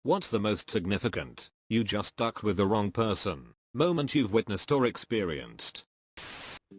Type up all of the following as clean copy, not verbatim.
What's the most significant, you just stuck with the wrong person, moment you've witnessed or experienced?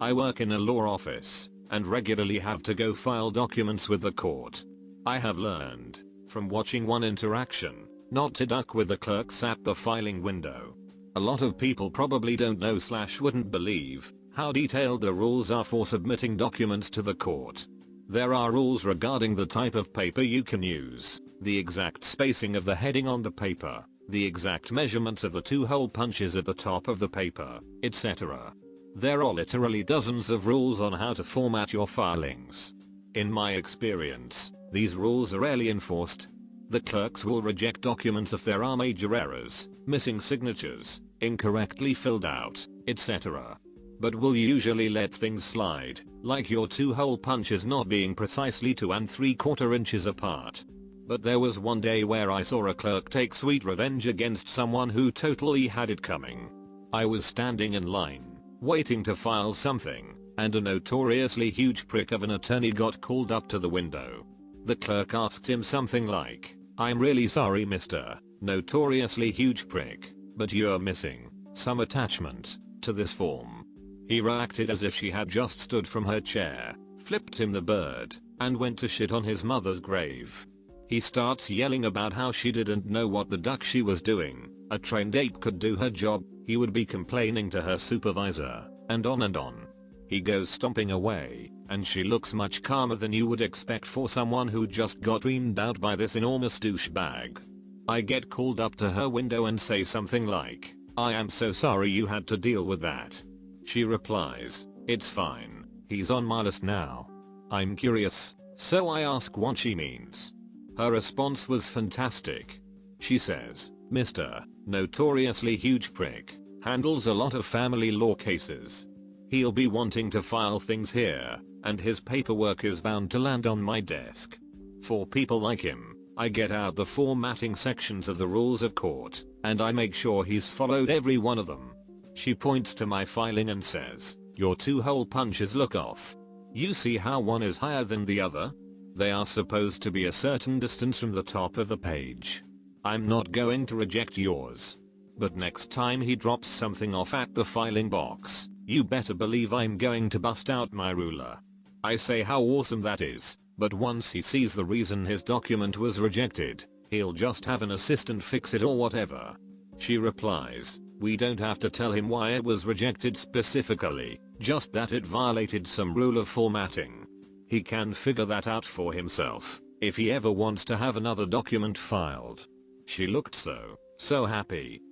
I work in a law office and regularly have to go file documents with the court. I have learned from watching one interaction not to duck with the clerks at the filing window. A lot of people probably don't know / wouldn't believe how detailed the rules are for submitting documents to the court. There are rules regarding the type of paper you can use, the exact spacing of the heading on the paper, the exact measurements of the 2-hole punches at the top of the paper, etc. There are literally dozens of rules on how to format your filings. In my experience, these rules are rarely enforced. The clerks will reject documents if there are major errors, missing signatures, incorrectly filled out, etc. But will usually let things slide, like your 2-hole punches not being precisely 2 3/4 inches apart. But there was one day where I saw a clerk take sweet revenge against someone who totally had it coming. I was standing in line, waiting to file something, and a notoriously huge prick of an attorney got called up to the window. The clerk asked him something like, "I'm really sorry Mr. Notoriously huge prick, but you're missing some attachment to this form." He reacted as if she had just stood from her chair, flipped him the bird, and went to shit on his mother's grave. He starts yelling about how she didn't know what the duck she was doing, a trained ape could do her job, he would be complaining to her supervisor, and on and on. He goes stomping away, and she looks much calmer than you would expect for someone who just got reamed out by this enormous douchebag. I get called up to her window and say something like, "I am so sorry you had to deal with that." She replies, "It's fine, he's on my list now." I'm curious, so I ask what she means. Her response was fantastic. She says, "Mr. Notoriously huge prick handles a lot of family law cases. He'll be wanting to file things here, and his paperwork is bound to land on my desk. For people like him, I get out the formatting sections of the rules of court, and I make sure he's followed every one of them." She points to my filing and says, "Your 2-hole punches look off. You see how one is higher than the other? They are supposed to be a certain distance from the top of the page. I'm not going to reject yours. But next time he drops something off at the filing box, you better believe I'm going to bust out my ruler." I say how awesome that is, but once he sees the reason his document was rejected, he'll just have an assistant fix it or whatever. She replies, "We don't have to tell him why it was rejected specifically, just that it violated some rule of formatting. He can figure that out for himself, if he ever wants to have another document filed." She looked so happy.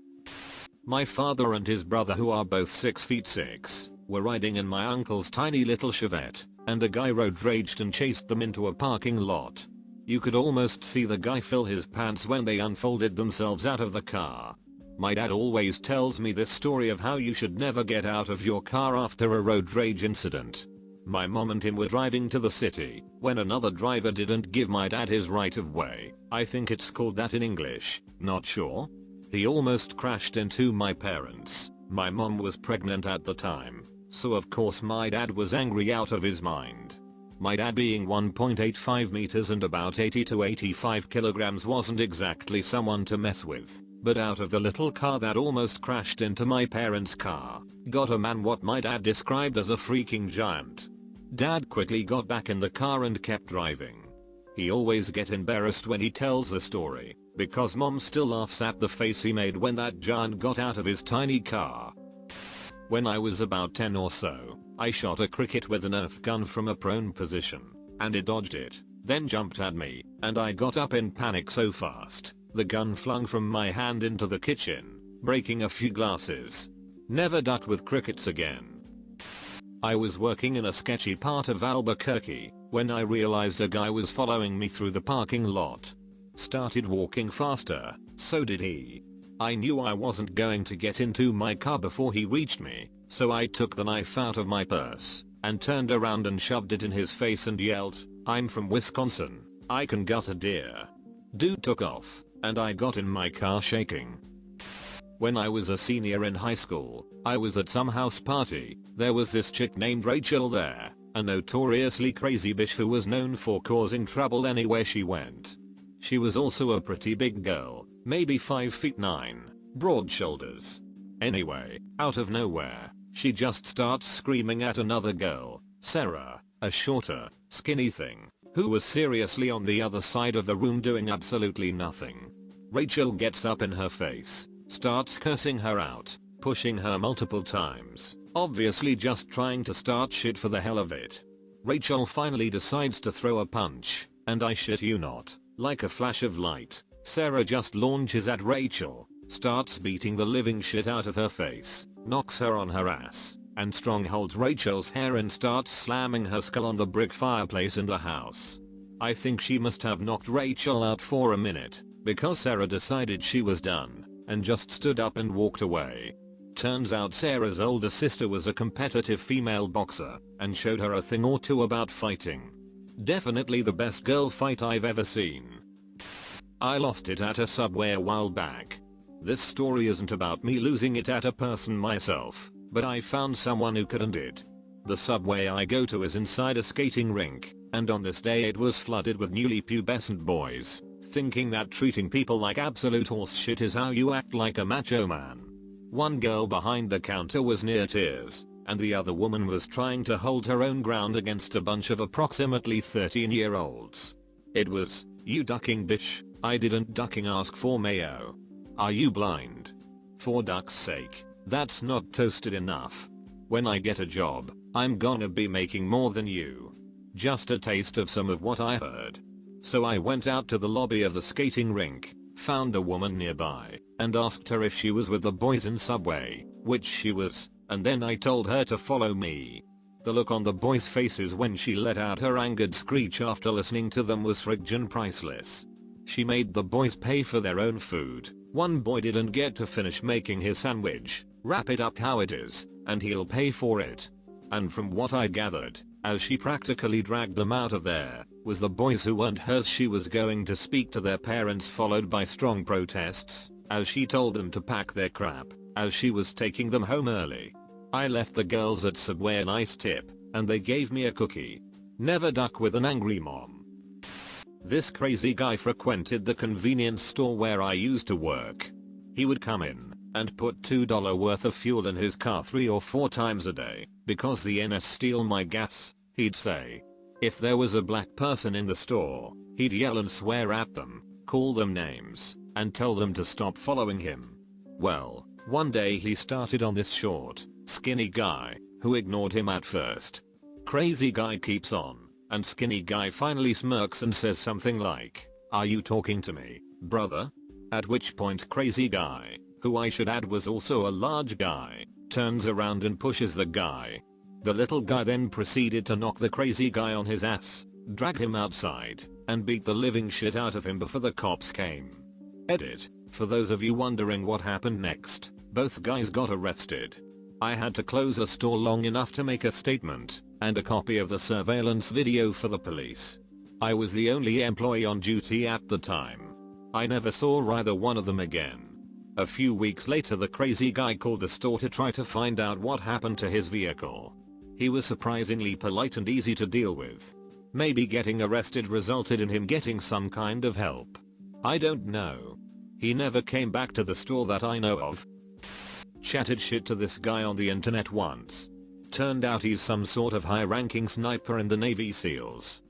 My father and his brother, who are both 6'6", were riding in my uncle's tiny little Chevette, and a guy road raged and chased them into a parking lot. You could almost see the guy fill his pants when they unfolded themselves out of the car. My dad always tells me this story of how you should never get out of your car after a road rage incident. My mom and him were driving to the city when another driver didn't give my dad his right of way. I think it's called that in English, not sure. He almost crashed into my parents. My mom was pregnant at the time, so of course my dad was angry out of his mind. My dad, being 1.85 meters and about 80 to 85 kilograms, wasn't exactly someone to mess with, but out of the little car that almost crashed into my parents' car, got a man what my dad described as a freaking giant. Dad quickly got back in the car and kept driving. He always get embarrassed when he tells the story, because mom still laughs at the face he made when that giant got out of his tiny car. When I was about 10 or so, I shot a cricket with a Nerf gun from a prone position, and it dodged it, then jumped at me, and I got up in panic so fast, the gun flung from my hand into the kitchen, breaking a few glasses. Never ducked with crickets again. I was working in a sketchy part of Albuquerque when I realized a guy was following me through the parking lot. Started walking faster, so did he. I knew I wasn't going to get into my car before he reached me, so I took the knife out of my purse and turned around and shoved it in his face and yelled, "I'm from Wisconsin, I can gut a deer." Dude took off, and I got in my car shaking. When I was a senior in high school, I was at some house party. There was this chick named Rachel there, a notoriously crazy bitch who was known for causing trouble anywhere she went. She was also a pretty big girl, maybe 5'9", broad shoulders. Anyway, out of nowhere, she just starts screaming at another girl, Sarah, a shorter, skinny thing, who was seriously on the other side of the room doing absolutely nothing. Rachel gets up in her face, starts cursing her out, pushing her multiple times, obviously just trying to start shit for the hell of it. Rachel finally decides to throw a punch, and I shit you not, like a flash of light, Sarah just launches at Rachel, starts beating the living shit out of her face, knocks her on her ass, and strongholds Rachel's hair and starts slamming her skull on the brick fireplace in the house. I think she must have knocked Rachel out for a minute, because Sarah decided she was done, and just stood up and walked away. Turns out Sarah's older sister was a competitive female boxer, and showed her a thing or two about fighting. Definitely the best girl fight I've ever seen. I lost it at a Subway a while back. This story isn't about me losing it at a person myself, but I found someone who could and did. The Subway I go to is inside a skating rink, and on this day it was flooded with newly pubescent boys, thinking that treating people like absolute horse shit is how you act like a macho man. One girl behind the counter was near tears, and the other woman was trying to hold her own ground against a bunch of approximately 13-year-olds. It was, "You ducking bitch, I didn't ducking ask for mayo. Are you blind? For duck's sake, that's not toasted enough. When I get a job, I'm gonna be making more than you." Just a taste of some of what I heard. So I went out to the lobby of the skating rink, found a woman nearby, and asked her if she was with the boys in Subway, which she was, and then I told her to follow me. The look on the boys' faces when she let out her angered screech after listening to them was friggin' priceless. She made the boys pay for their own food. One boy didn't get to finish making his sandwich, wrap it up how it is, and he'll pay for it. And from what I gathered, as she practically dragged them out of there, was the boys who weren't hers. She was going to speak to their parents, followed by strong protests, as she told them to pack their crap, as she was taking them home early. I left the girls at Subway a nice tip, and they gave me a cookie. Never duck with an angry mom. This crazy guy frequented the convenience store where I used to work. He would come in and put $2 worth of fuel in his car 3 or 4 times a day, because the NS steal my gas, he'd say. If there was a black person in the store, he'd yell and swear at them, call them names, and tell them to stop following him. Well, one day he started on this short, skinny guy, who ignored him at first. Crazy guy keeps on, and skinny guy finally smirks and says something like, "Are you talking to me, brother?" At which point crazy guy, who I should add was also a large guy, turns around and pushes the guy. The little guy then proceeded to knock the crazy guy on his ass, drag him outside, and beat the living shit out of him before the cops came. Edit, for those of you wondering what happened next, both guys got arrested. I had to close the store long enough to make a statement, and a copy of the surveillance video for the police. I was the only employee on duty at the time. I never saw either one of them again. A few weeks later the crazy guy called the store to try to find out what happened to his vehicle. He was surprisingly polite and easy to deal with. Maybe getting arrested resulted in him getting some kind of help. I don't know. He never came back to the store that I know of. Chatted shit to this guy on the internet once. Turned out he's some sort of high-ranking sniper in the Navy SEALs.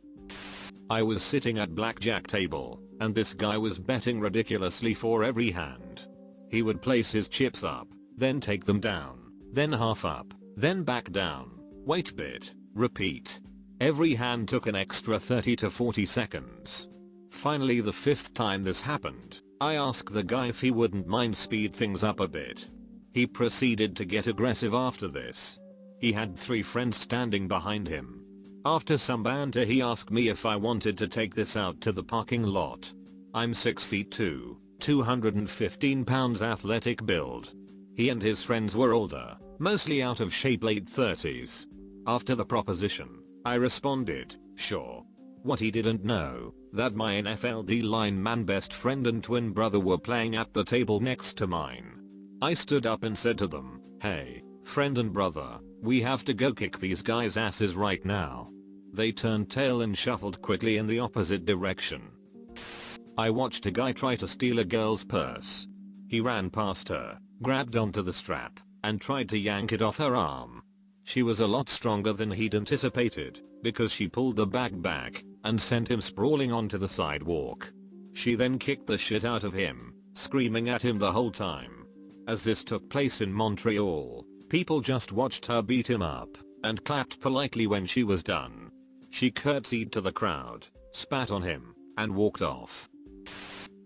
I was sitting at blackjack table, and this guy was betting ridiculously for every hand. He would place his chips up, then take them down, then half up, then back down, wait bit, repeat. Every hand took an extra 30 to 40 seconds. Finally, the 5th time this happened, I asked the guy if he wouldn't mind speed things up a bit. He proceeded to get aggressive after this. He had 3 friends standing behind him. After some banter he asked me if I wanted to take this out to the parking lot. I'm 6'2", 215 pounds athletic build. He and his friends were older, mostly out of shape late 30s. After the proposition, I responded, sure. What he didn't know, that my NFL D-lineman best friend and twin brother were playing at the table next to mine. I stood up and said to them, hey, friend and brother, we have to go kick these guys' asses right now. They turned tail and shuffled quickly in the opposite direction. I watched a guy try to steal a girl's purse. He ran past her, grabbed onto the strap, and tried to yank it off her arm. She was a lot stronger than he'd anticipated, because she pulled the bag back and sent him sprawling onto the sidewalk. She then kicked the shit out of him, screaming at him the whole time. As this took place in Montreal, people just watched her beat him up and clapped politely when she was done. She curtsied to the crowd, spat on him, and walked off.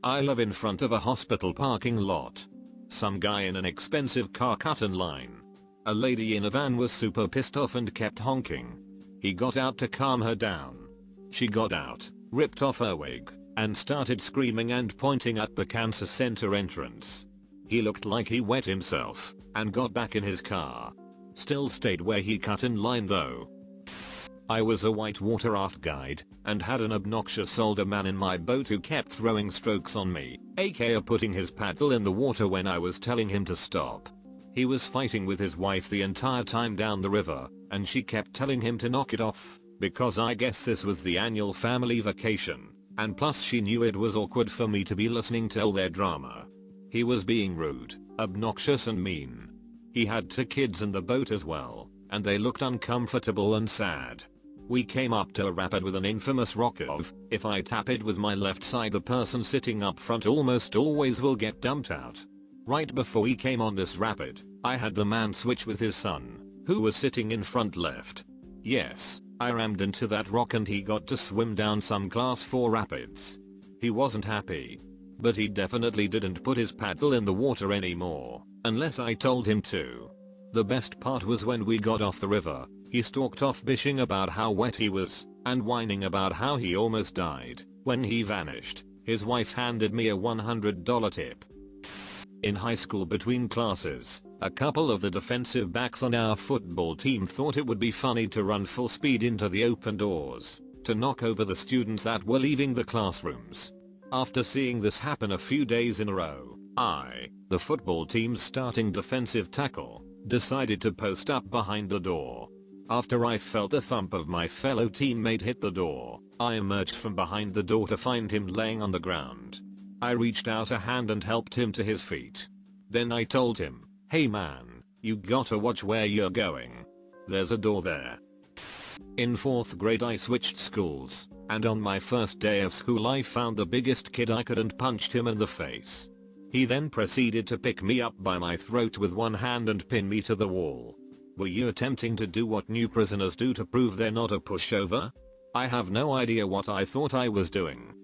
I live in front of a hospital parking lot. Some guy in an expensive car cut in line. A lady in a van was super pissed off and kept honking. He got out to calm her down. She got out, ripped off her wig, and started screaming and pointing at the cancer center entrance. He looked like he wet himself and got back in his car. Still stayed where he cut in line though. I was a whitewater raft guide and had an obnoxious older man in my boat who kept throwing strokes on me, aka putting his paddle in the water when I was telling him to stop. He was fighting with his wife the entire time down the river, and she kept telling him to knock it off, because I guess this was the annual family vacation, and plus she knew it was awkward for me to be listening to all their drama. He was being rude, obnoxious and mean. He had 2 kids in the boat as well, and they looked uncomfortable and sad. We came up to a rapid with an infamous rock of, if I tap it with my left side the person sitting up front almost always will get dumped out. Right before we came on this rapid, I had the man switch with his son, who was sitting in front left. Yes, I rammed into that rock and he got to swim down some class 4 rapids. He wasn't happy. But he definitely didn't put his paddle in the water anymore, unless I told him to. The best part was when we got off the river, he stalked off bitching about how wet he was, and whining about how he almost died. When he vanished, his wife handed me a $100 tip. In high school between classes, a couple of the defensive backs on our football team thought it would be funny to run full speed into the open doors, to knock over the students that were leaving the classrooms. After seeing this happen a few days in a row, I, the football team's starting defensive tackle, decided to post up behind the door. After I felt the thump of my fellow teammate hit the door, I emerged from behind the door to find him laying on the ground. I reached out a hand and helped him to his feet. Then I told him, "Hey man, you gotta watch where you're going. There's a door there." In 4th grade I switched schools, and on my first day of school I found the biggest kid I could and punched him in the face. He then proceeded to pick me up by my throat with one hand and pin me to the wall. Were you attempting to do what new prisoners do to prove they're not a pushover? I have no idea what I thought I was doing.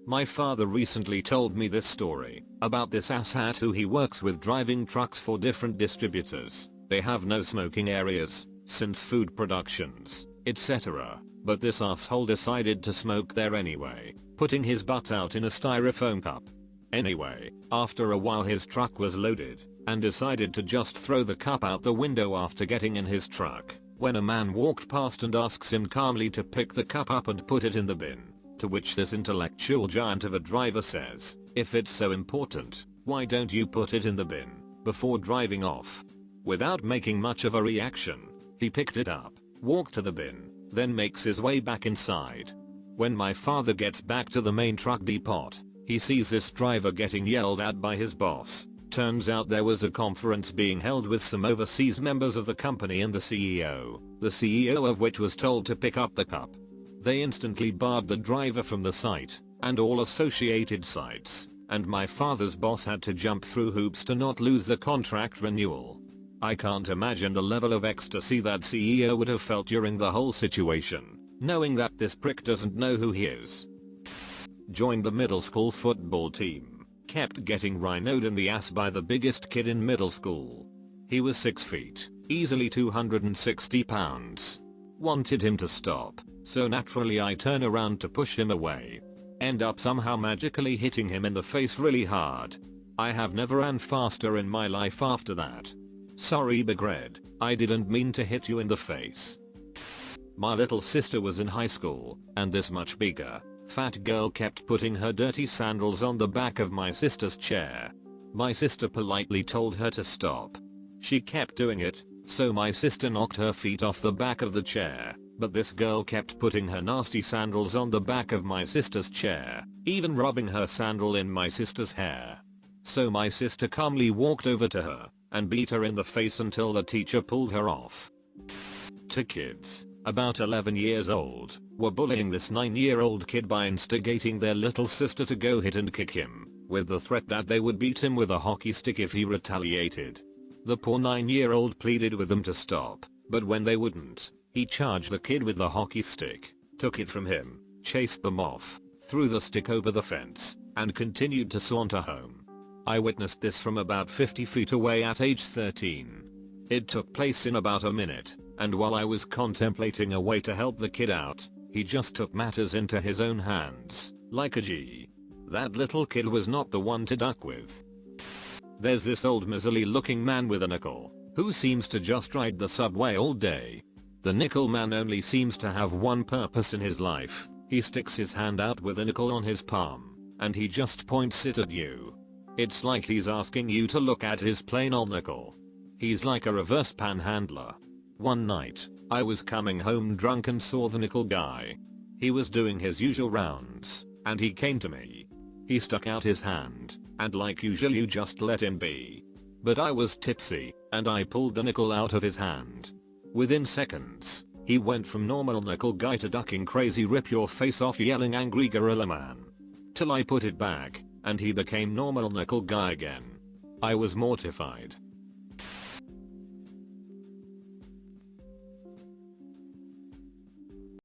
My father recently told me this story about this asshat who he works with driving trucks for different distributors. They have no smoking areas, since food productions, etc. But this asshole decided to smoke there anyway, putting his butt out in a styrofoam cup. Anyway, after a while his truck was loaded, and decided to just throw the cup out the window after getting in his truck, when a man walked past and asks him calmly to pick the cup up and put it in the bin. To which this intellectual giant of a driver says, "If it's so important, why don't you put it in the bin before driving off?" Without making much of a reaction, he picked it up, walked to the bin, then makes his way back inside. When my father gets back to the main truck depot, he sees this driver getting yelled at by his boss. Turns out there was a conference being held with some overseas members of the company and the CEO of which was told to pick up the cup. They instantly barred the driver from the site, and all associated sites, and my father's boss had to jump through hoops to not lose the contract renewal. I can't imagine the level of ecstasy that CEO would have felt during the whole situation, knowing that this prick doesn't know who he is. Joined the middle school football team. Kept getting rhinoed in the ass by the biggest kid in middle school. He was 6 feet, easily 260 pounds. Wanted him to stop, so naturally I turn around to push him away. End up somehow magically hitting him in the face really hard. I have never ran faster in my life after that. Sorry Big Red, I didn't mean to hit you in the face. My little sister was in high school, and this much bigger, fat girl kept putting her dirty sandals on the back of my sister's chair. My sister politely told her to stop. She kept doing it, so my sister knocked her feet off the back of the chair, But this girl kept putting her nasty sandals on the back of my sister's chair, even rubbing her sandal in my sister's hair. So my sister calmly walked over to her and beat her in the face until the teacher pulled her off. Two kids, about 11 years old, were bullying this 9-year-old kid by instigating their little sister to go hit and kick him, with the threat that they would beat him with a hockey stick if he retaliated. The poor 9-year-old pleaded with them to stop, but when they wouldn't, he charged the kid with the hockey stick, took it from him, chased them off, threw the stick over the fence, and continued to saunter home. I witnessed this from about 50 feet away at age 13. It took place in about a minute, and while I was contemplating a way to help the kid out, he just took matters into his own hands, like a G. That little kid was not the one to duck with. There's this old miserly looking man with a nickel, who seems to just ride the subway all day. The nickel man only seems to have one purpose in his life. He sticks his hand out with a nickel on his palm, and he just points it at you. It's like he's asking you to look at his plain old nickel. He's like a reverse panhandler. One night, I was coming home drunk and saw the nickel guy. He was doing his usual rounds, and he came to me. He stuck out his hand, and like usual you just let him be. But I was tipsy, and I pulled the nickel out of his hand. Within seconds, he went from normal nickel guy to ducking crazy rip your face off yelling angry gorilla man. Till I put it back, and he became normal nickel guy again. I was mortified.